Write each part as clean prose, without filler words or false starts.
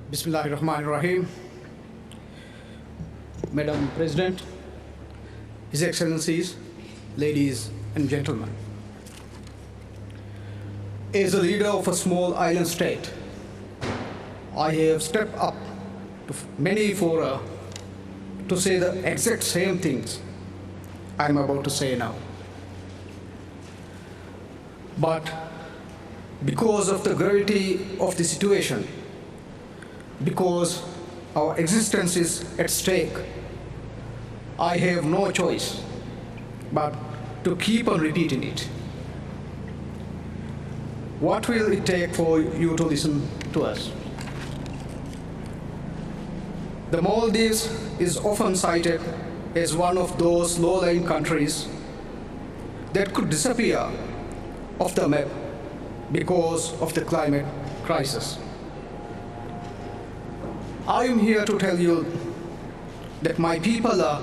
Bismillahirrahmanirrahim. Madam President, His Excellencies, ladies and gentlemen. As a leader of a small island state, I have stepped up to many fora to say the exact same things I am about to say now. But because of the gravity of the situation, because our existence is at stake, I have no choice but to keep on repeating it. What will it take for you to listen to us? The Maldives is often cited as one of those low-lying countries that could disappear off the map because of the climate crisis. I am here to tell you that my people are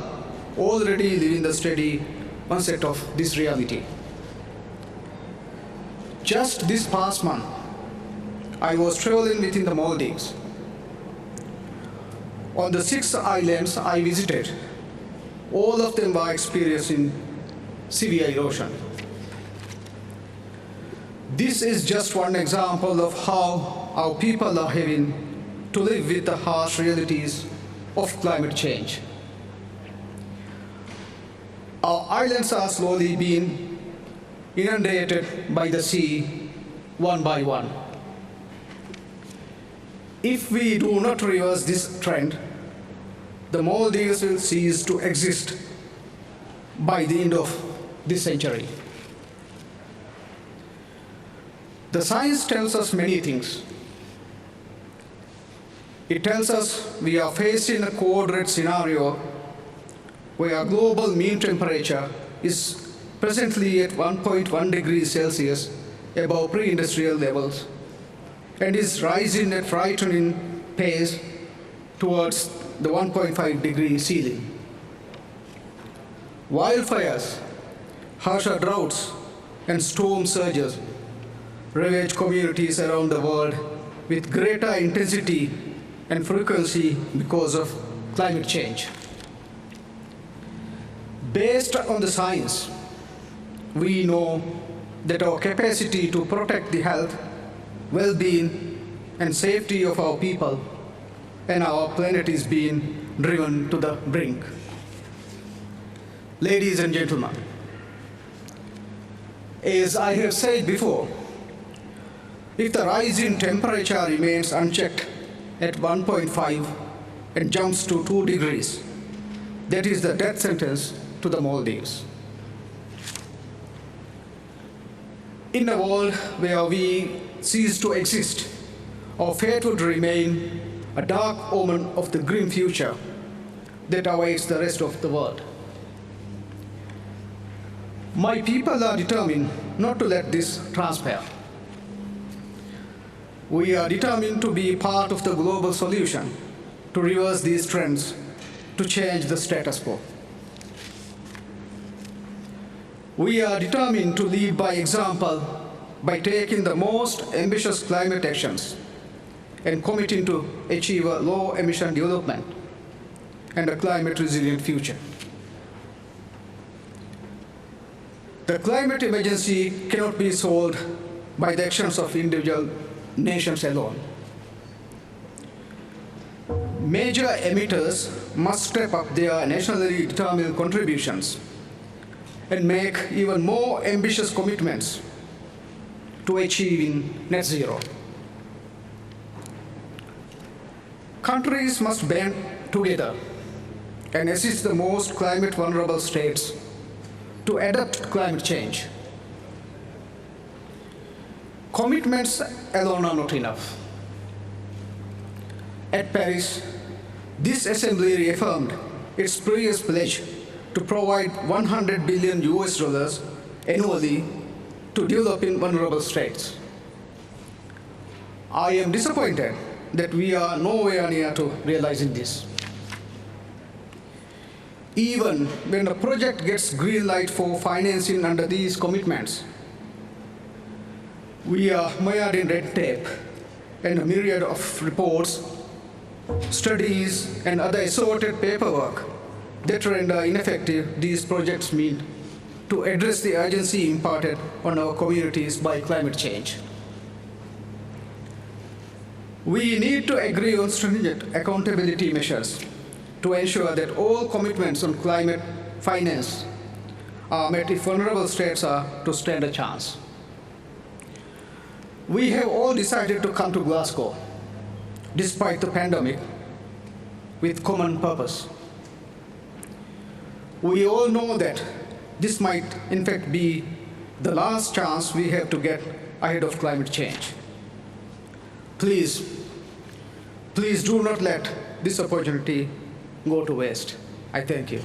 already living the steady onset of this reality. Just this past month, I was traveling within the Maldives. On the 6 islands I visited, all of them were experiencing severe erosion. This is just one example of how our people are having to live with the harsh realities of climate change. Our islands are slowly being inundated by the sea one by one. If we do not reverse this trend, the Maldives will cease to exist by the end of this century. The science tells us many things. It tells us we are facing a code red scenario where global mean temperature is presently at 1.1 degrees Celsius above pre-industrial levels and is rising at frightening pace towards the 1.5 degree ceiling. Wildfires, harsher droughts, and storm surges ravage communities around the world with greater intensity and frequency because of climate change. Based on the science, we know that our capacity to protect the health, well-being, and safety of our people and our planet is being driven to the brink. Ladies and gentlemen, as I have said before, if the rise in temperature remains unchecked at 1.5 and jumps to 2 degrees, that is the death sentence to the Maldives. In a world where we cease to exist, our fate would remain a dark omen of the grim future that awaits the rest of the world. My people are determined not to let this transpire. We are determined to be part of the global solution to reverse these trends, to change the status quo. We are determined to lead by example by taking the most ambitious climate actions and committing to achieve a low-emission development and a climate-resilient future. The climate emergency cannot be solved by the actions of individual nations alone. Major emitters must step up their nationally determined contributions and make even more ambitious commitments to achieving net zero. Countries must band together and assist the most climate vulnerable states to adapt to climate change. Commitments alone are not enough. At Paris, this assembly reaffirmed its previous pledge to provide $100 billion annually to developing vulnerable states. I am disappointed that we are nowhere near to realizing this. Even when a project gets green light for financing under these commitments, we are mired in red tape and a myriad of reports studies, and other assorted paperwork that render ineffective these projects mean to address the urgency imparted on our communities by climate change. We need to agree on stringent accountability measures to ensure that all commitments on climate finance are met if vulnerable states are to stand a chance. We have all decided to come to Glasgow, despite the pandemic, with common purpose. We all know that this might, in fact, be the last chance we have to get ahead of climate change. Please do not let this opportunity go to waste. I thank you.